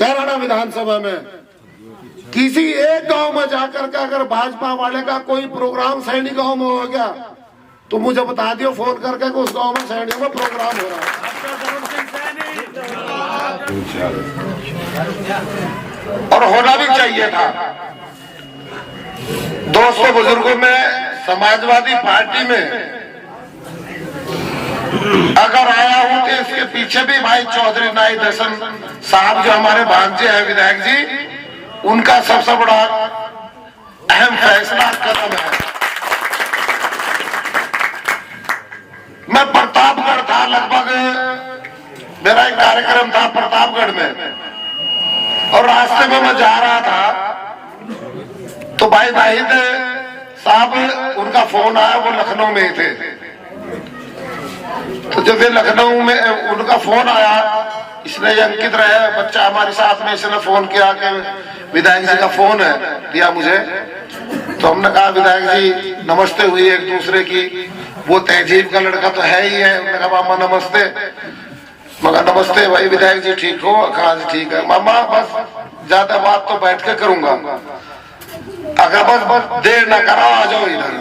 कैराना विधानसभा में किसी एक गांव में जाकर के अगर भाजपा वाले का कोई प्रोग्राम सैनी गांव में हो गया तो मुझे बता दियो फोन करके कि उस गांव में सैनियों में प्रोग्राम हो रहा है और होना भी चाहिए था। दोस्तों बुजुर्गों में समाजवादी पार्टी में अगर आया हूं तो इसके पीछे भी भाई चौधरी नाहिद हसन साहब जो हमारे भांजे हैं विधायक जी, उनका सबसे बड़ा अहम फैसला कदम है। मैं प्रतापगढ़ था, लगभग मेरा एक कार्यक्रम था प्रतापगढ़ में, और रास्ते में मैं जा रहा था तो भाई नाहिद साहब उनका फोन आया, वो लखनऊ में थे। तो जब ये लखनऊ में उनका फोन आया, इसने अंकित रहे बच्चा हमारे साथ में, इसने फोन किया कि विधायक जी का फोन है, दिया मुझे। तो हमने कहा विधायक जी नमस्ते हुई एक दूसरे की, वो तहजीब का लड़का तो है ही है। उन्होंने कहा मामा नमस्ते। मगर नमस्ते भाई विधायक जी ठीक हो? कहा ठीक है मामा, बस ज्यादा बात तो बैठ के करूंगा, अगर बस देर ना कराओ आ जाओ इधर।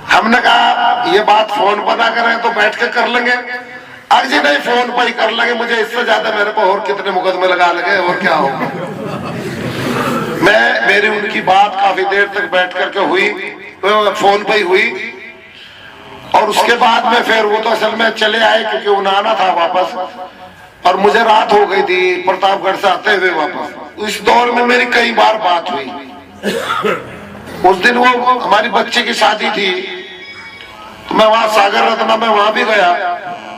हमने कहा ये बात फोन पर ना करें तो बैठ के कर लेंगे। अरे जी नहीं, फोन पर ही कर लेंगे, मुझे इससे ज्यादा मेरे को और कितने मुकदमे लगा लगे और क्या होगा। मेरी उनकी बात काफी देर तक बैठ करके हुई, फोन पर ही हुई। और उसके बाद में फिर वो तो असल में चले आए क्योंकि उन्हें आना था वापस, और मुझे रात हो गई थी प्रतापगढ़ से आते हुए वापस। इस दौर में मेरी कई बार बात हुई। उस दिन वो हमारी बच्ची की शादी थी, तो मैं वहां सागर रत्ना में वहां भी गया।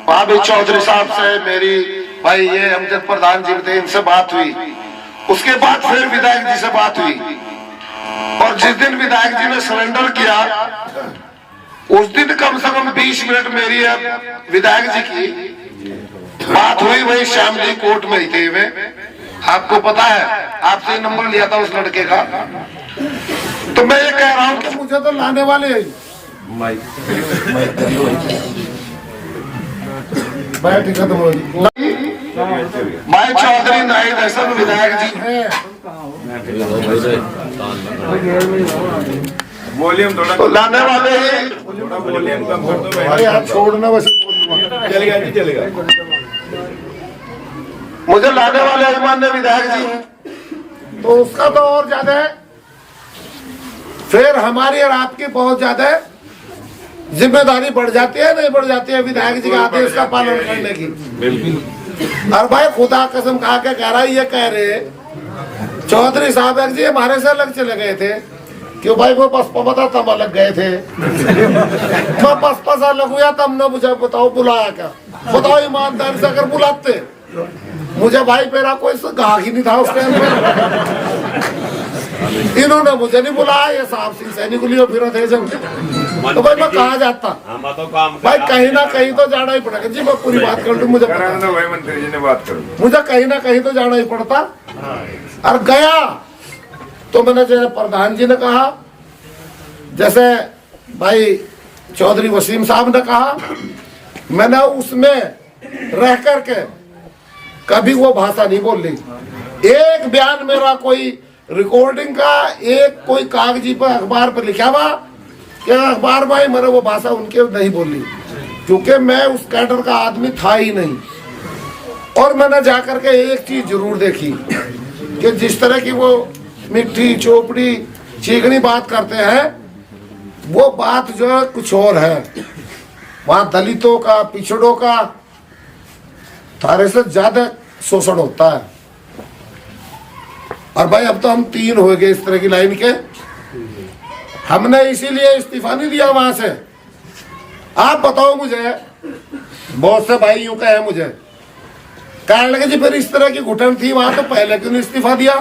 वहां भी चौधरी साहब से मेरी भाई ये अमजद प्रधान जी थे, इनसे बात हुई। उसके बाद फिर विधायक जी से बात हुई, और जिस दिन विधायक जी ने सरेंडर किया उस दिन कम से कम 20 मिनट मेरी विधायक जी की बात हुई। वही श्याम जी कोर्ट में ही थे वे, आपको पता है, आपसे नंबर लिया था उस लड़के का। तो मैं ये कह रहा हूँ कि मुझे तो लाने वाले खत्म हो भाई चौधरी नाहिद हसन विधायक जी हैं। वॉल्यूम थोड़ा तो लाने वाले हैं, थोड़ा वॉल्यूम कम कर दो भाई। आप छोड़ना बस, चलेगा जी चलेगा। मुझे लाने वाले माननीय विधायक जी हैं, तो उसका तो और ज्यादा है। फिर हमारी और आपकी बहुत ज्यादा जिम्मेदारी बढ़ जाती है, नहीं बढ़ जाती है विधायक जी के आदेश का पालन करने की। बिल्कुल। और भाई खुदा कसम खा के कह रहा है, ये कह रहे चौधरी साहब जी हमारे से अलग चले गए थे क्यों भाई, वो पसपा बता तब अलग गए थे। मैं पसपा से अलग हुआ तब न मुझे बताओ बुलाया क्या? बताओ ईमानदारी से अगर बुलाते मुझे, भाई मेरा कोई गाहक ही नहीं था उसके अंदर। इन्होंने मुझे नहीं बुलाया, ये साहब सिंह सैनी को लिए फिर थे जब, तो भाई मैं कहाँ जाता? भाई कहीं ना कहीं तो जाना ही पड़ेगा जी। मैं पूरी बात कर लूँ, मुझे भाई मंत्री जी ने बात करो, मुझे कहीं ना कहीं तो जाना ही पड़ता। और गया तो मैंने जैसे प्रधान जी ने कहा, जैसे भाई चौधरी वसीम साहब ने कहा, मैंने उसमें रह करके कभी वो भाषा नहीं बोल ली। एक बयान मेरा कोई रिकॉर्डिंग का, एक कोई कागजी पर अखबार पर लिखा हुआ क्या अखबार भाई, मैंने वो भाषा उनके नहीं बोली क्योंकि मैं उस कैडर का आदमी था ही नहीं। और मैंने जाकर के एक चीज जरूर देखी कि जिस तरह की वो मिट्टी चोपड़ी चीकनी बात करते हैं, वो बात जो है कुछ और है। वहां दलितों का, पिछड़ों का थारे से ज्यादा शोषण होता है। और भाई अब तो हम 3 हो गए इस तरह की लाइन के, हमने इसीलिए इस्तीफा नहीं दिया वहां से। आप बताओ मुझे, बहुत से भाई यूं कहे मुझे, कहने लगे जी फिर इस तरह की घुटन थी वहां तो पहले क्यों नहीं इस्तीफा दिया?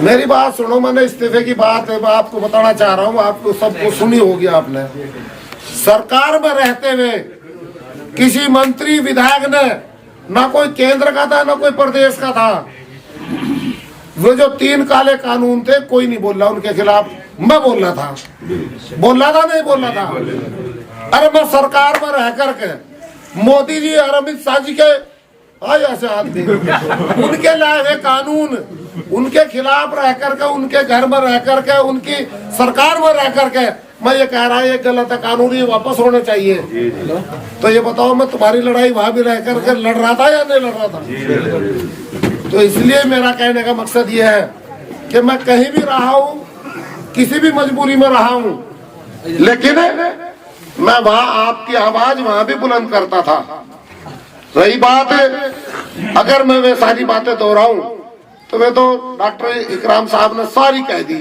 मेरी बात सुनो, मैंने इस्तीफे की बात है, मैं आपको बताना चाह रहा हूँ, आपको सबको सुनी होगी आपने। सरकार में रहते हुए किसी मंत्री विधायक ने, ना कोई केंद्र का था ना कोई प्रदेश का था, वो जो 3 काले कानून थे कोई नहीं बोल रहा उनके खिलाफ। मैं बोल रहा था, बोल रहा था नहीं बोल रहा था? अरे मैं सरकार में रह करके मोदी जी और अमित शाह जी के हाँ ऐसे आदमी उनके लाए हुए कानून, उनके खिलाफ रह करके, उनके घर में रह करके, उनकी सरकार में रह करके मैं ये कह रहा है ये गलत है, कानून ये वापस होने चाहिए। तो ये बताओ मैं तुम्हारी लड़ाई वहां भी रह करके लड़ रहा था या नहीं लड़ रहा था? तो इसलिए मेरा कहने का मकसद ये है कि मैं कहीं भी रहा हूँ, किसी भी मजबूरी में रहा हूँ, लेकिन मैं वहां आपकी आवाज वहां भी बुलंद करता था। रही बात अगर मैं वे सारी बातें दोहराऊं तो वे तो डॉक्टर इकराम साहब ने सारी कह दी,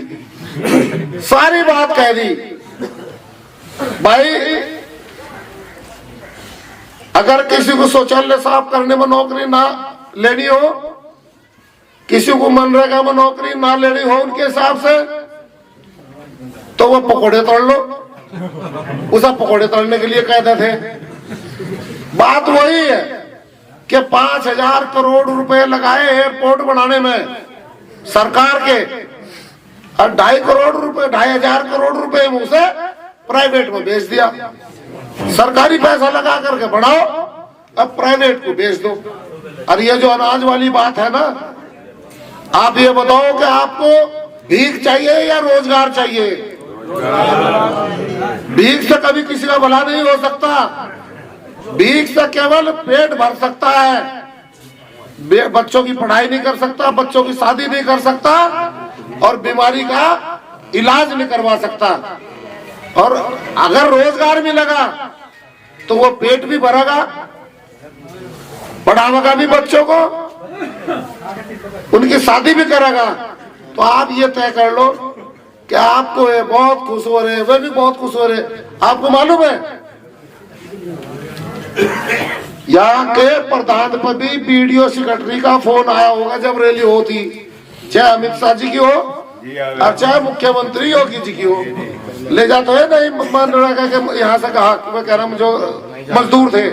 सारी बात कह दी। भाई अगर किसी को शौचालय साफ करने में नौकरी ना लेनी हो, किसी को मनरेगा में नौकरी ना लेनी हो उनके हिसाब से, तो वो पकौड़े तोड़ लो, उसे पकौड़े तोड़ने के लिए कहते थे। बात वही है कि 5,000 करोड़ रुपए लगाए एयरपोर्ट बनाने में सरकार के, और 2,500 करोड़ रुपए में उसे प्राइवेट में बेच दिया। सरकारी पैसा लगा करके बढ़ाओ, अब प्राइवेट को बेच दो। और ये जो अनाज वाली बात है ना, आप ये बताओ कि आपको भीख चाहिए या रोजगार चाहिए? भीख से कभी किसी का भला नहीं हो सकता, भीख से केवल पेट भर सकता है, बच्चों की पढ़ाई नहीं कर सकता, बच्चों की शादी नहीं कर सकता, और बीमारी का इलाज नहीं करवा सकता। और अगर रोजगार मिलेगा तो वो पेट भी भरेगा, पढ़ावेगा भी बच्चों को, उनकी शादी भी करेगा। तो आप ये तय कर लो कि आपको ये बहुत खुश हो रहे, वे भी बहुत खुश हो रहे। आपको मालूम है यहाँ के प्रधानमंत्री वीडियो सेक्रेटरी का फोन आया होगा जब रैली होती, चाहे अमित शाह जी की हो और चाहे मुख्यमंत्री योगी जी की हो, ले जाते है नहीं मनरेगा के यहाँ से कहा, मैं कह रहा हूँ जो मजदूर थे,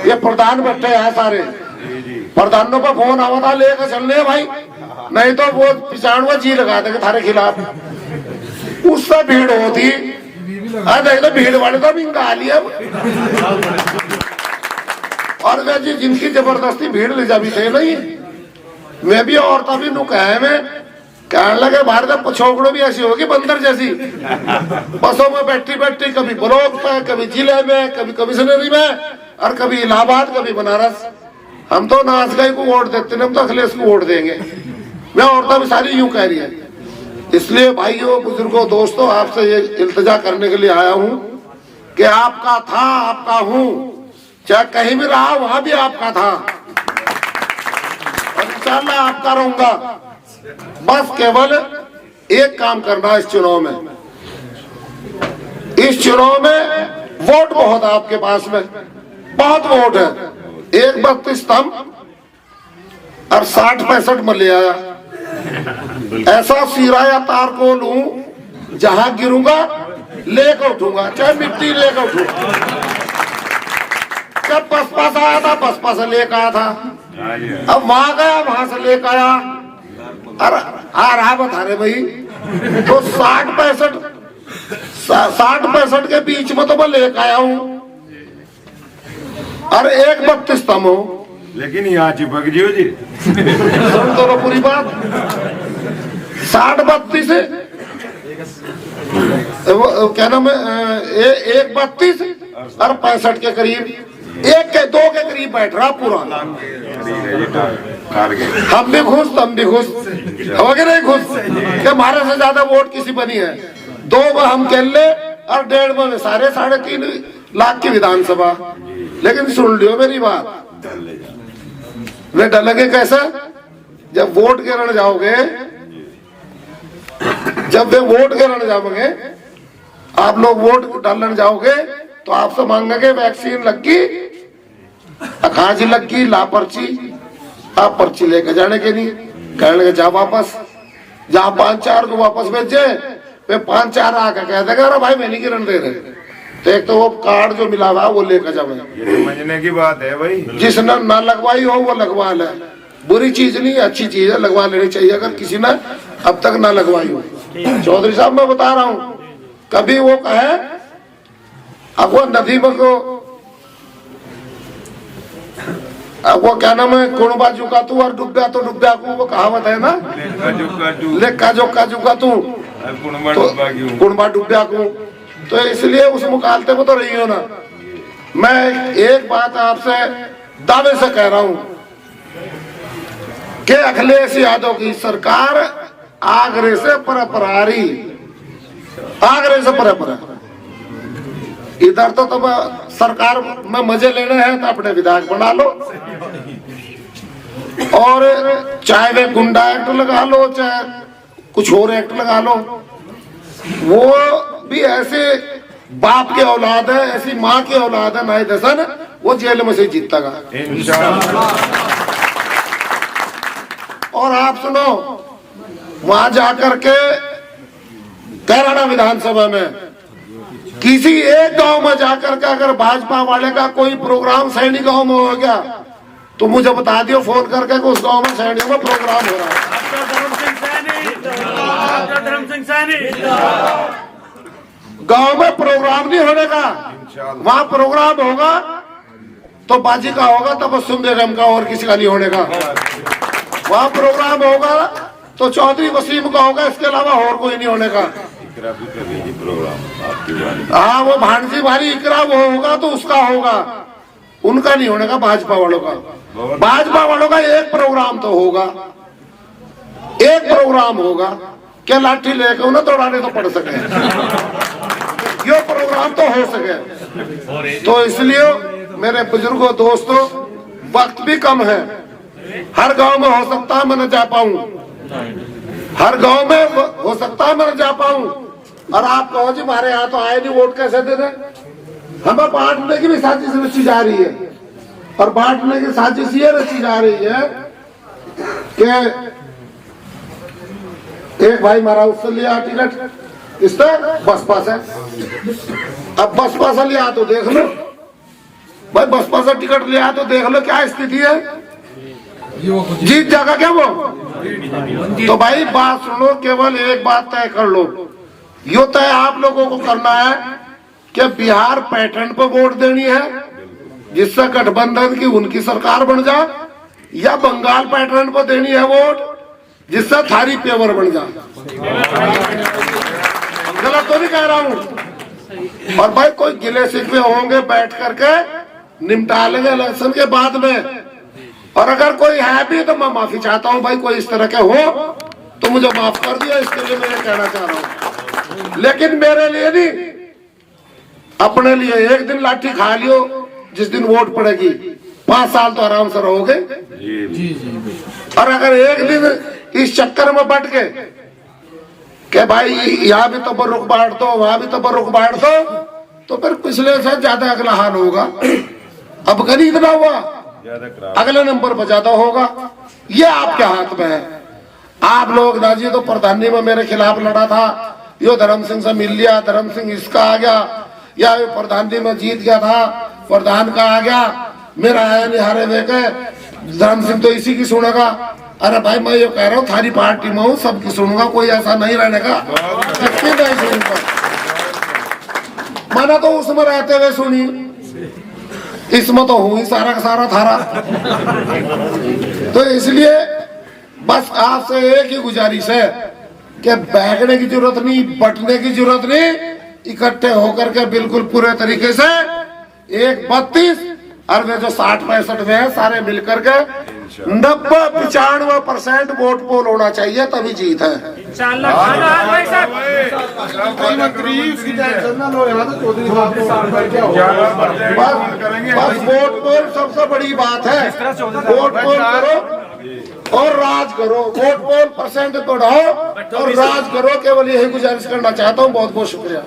ये प्रधान बैठे हैं सारे, प्रधानों का फोन आवा था लेकर चलने भाई, नहीं तो वो पिछाड़वा जी लगा देंगे थारे खिलाफ। उससे भीड़ होती, नहीं तो भीड़ वाले तो भी गा लिया। और वे जी जिनकी जबरदस्ती भीड़ ले जा भी थे नहीं, वे भी औरतें भी नुकाए में कहने लगे भारत में पछोकड़ो भी ऐसी होगी बंदर जैसी, बसों में बैठी बैठी कभी ब्लॉक पे, कभी जिले में, कभी कमिश्नरी में, और कभी इलाहाबाद, कभी बनारस। हम तो नासगाई को वोट देते हैं, हम तो अखिलेश को वोट देंगे। मैं औरतें भी सारी यूं कह रही है। इसलिए भाइयों, बुजुर्गों, दोस्तों, आपसे ये इल्तिजा करने के लिए आया हूँ कि आपका था, आपका हूँ, चाहे कहीं भी रहा वहां भी आपका था, और इंशाअल्लाह आपका रहूंगा। बस केवल एक काम करना है इस चुनाव में, इस चुनाव में वोट बहुत है आपके पास में, बहुत वोट है। 132 स्तंभ और 60-65 में ले आया। ऐसा सिरा या तार को लूं जहां गिरूंगा लेकर उठूंगा, चाहे मिट्टी लेकर उठूंगा। जब बसपा से आया था बसपा से लेकर आया था, अब वहां गया वहां से लेकर आया। और आ रहा बता रहे भाई, तो 60-65 के बीच में तो मैं लेकर आया हूँ, और 132 स्तंभ हो। लेकिन यहाँ चिपक जियो जी, सुन तो पूरी बात। 60-32 क्या नाम है, 132 और 65 के करीब, 1 के 2 के करीब बैठ रहा पूरा। हम भी खुश, तुम भी खुश हो गए, नहीं खुश कि हमारे से ज्यादा वोट किसी बनी है। 2 में हम केले और 1.5 में सारे 3.5 लाख की विधानसभा। लेकिन सुन लियो मेरी बात, वे डलेंगे कैसे? जब वोट गिरने जाओगे, जब वे वोट गिरने जाओगे, आप लोग वोट डालने जाओगे तो आपसे मांगेंगे वैक्सीन लगी, खांसी लगी, ला पर्ची। आप पर्ची लेकर जाने के नहीं, कहने लगे जा वापस, जहाँ 5-4 को वापस भेजे, वे 5-4 आकर कह देगा अरे भाई मैं नहीं गिरने दे रहे। तो एक तो वो कार्ड जो मिला हुआ वो लेकर जाओगे, ये समझने की बात है भाई। जिसने ना लगवाई हो वो लगवा ले, बुरी चीज नहीं, अच्छी चीज है, लगवा लेनी चाहिए अगर किसी ने अब तक ना लगवाई हो। चौधरी साहब मैं बता रहा हूँ, कभी वो कहे अब वो नदी में को वो क्या नाम है, कुणबा झुका तू और डूब गया तो डूब गया, वो कहावत है ना, लेका जोका झुका तू कुणबा डूब गया को। तो इसलिए उस मुकालते को तो रही हो ना। मैं एक बात आपसे दावे से कह रहा हूं कि अखिलेश यादव की सरकार आगरे से परपरारी, आगरे से परपरा। इधर तो तब सरकार में मजे लेने हैं तो अपने विधायक बना लो, और चाहे वे गुंडा एक्ट लगा लो, चाहे कुछ और एक्ट लगा लो। वो भी ऐसे बाप के औलाद है, ऐसी माँ की औलाद है नाई दसन, वो जेल में से जीतेगा। और आप सुनो, वहां जाकर के कैराना विधानसभा में किसी एक गांव में जाकर के अगर भाजपा वाले का कोई प्रोग्राम सैनी गांव में हो गया तो मुझे बता दियो फोन करके कि उस गांव में सैनियों में प्रोग्राम हो रहा है। गांव में प्रोग्राम नहीं होने का, वहां प्रोग्राम होगा तो बाजी का होगा, तबस्सुम बेगम का, और किसी का नहीं होने का। वहां प्रोग्राम होगा तो चौधरी वसीम का होगा, इसके अलावा और कोई नहीं होने का। हाँ, वो भानसी भारी इकरा वो होगा तो उसका होगा, उनका नहीं होने का, भाजपा वालों का। भाजपा वालों का एक प्रोग्राम तो होगा, एक प्रोग्राम होगा, क्या लाठी लेकर उन्हें दौड़ाने तो पड़ सके, ये प्रोग्राम तो हो सके। तो इसलिए मेरे बुजुर्गों दोस्तों, वक्त भी कम है, हर गांव में हो सकता है मैं न जा पाऊं, हर गांव में हो सकता है मैं न जा पाऊं। और आप कहो जी हमारे यहाँ तो आए नहीं, वोट कैसे दे रहे। हमें बांटने की भी साजिश रची जा रही है, और बांटने की साजिश ये रची जा रही है कि एक भाई मारा उससे लिया टिकट, इस तरह बसपा से, अब बसपा से लिया तो देख लो भाई, बसपा से टिकट लिया तो देख लो क्या स्थिति है, जीत जाएगा क्या वो। तो भाई बात सुनो, केवल एक बात तय कर लो, यो तय आप लोगों को करना है कि बिहार पैटर्न पर वोट देनी है जिससे गठबंधन की उनकी सरकार बन जाए, या बंगाल पैटर्न पर देनी है वोट जिससे थारी पेवर बन जाए। गलत तो नहीं कह रहा हूं। और भाई कोई गिले शिकवे होंगे बैठ करके निपटा लेंगे इलेक्शन के बाद में, और अगर कोई है भी तो मैं माफी चाहता हूं भाई, कोई इस तरह के हो तो मुझे माफ कर दिया, इसके लिए मैं कहना चाह रहा हूं। लेकिन मेरे लिए नहीं, अपने लिए एक दिन लाठी खा लियो जिस दिन वोट पड़ेगी, 5 साल तो आराम से रहोगे। और अगर एक दिन इस चक्कर में बैठ के कि भाई यहाँ भी तबर्रुक बांट दो, वहां भी तबर्रुक बांट दो, तो फिर पिछले से ज्यादा अगला हाल होगा। अब गरीब ना हुआ, अगले नंबर पर ज्यादा होगा। ये आपके हाथ में है। आप लोग ना जी तो प्रधानी में मेरे खिलाफ लड़ा था, यो धर्म सिंह से मिल लिया, धर्म सिंह इसका आ गया, या प्रधानी में जीत गया था, प्रधान का आ गया, मेरा आया नहीं हारे देखे, धर्म सिंह तो इसी की सुनेगा। अरे भाई मैं ये कह रहा हूँ थारी पार्टी में हूँ, सबकी सुनूंगा, कोई ऐसा नहीं रहने का, नहीं सुनूंगा। मैंने तो उसमें रहते हुए सुनी, इसमें तो हूँ ही सारा का सारा थारा। तो इसलिए बस आपसे एक ही गुजारिश है कि बैठने की जरूरत नहीं, बटने की जरूरत नहीं, इकट्ठे होकर के बिल्कुल पूरे तरीके से 1-32 और वे जो 60-65 में है सारे मिलकर के 90-95% वोट पोल होना चाहिए, तभी जीत है। बस वोट पोल सबसे बड़ी बात है, वोट पोल करो और राज करो, वोट पोल % बढ़ाओ और राज करो। केवल यही गुजारिश करना चाहता हूँ। बहुत बहुत शुक्रिया।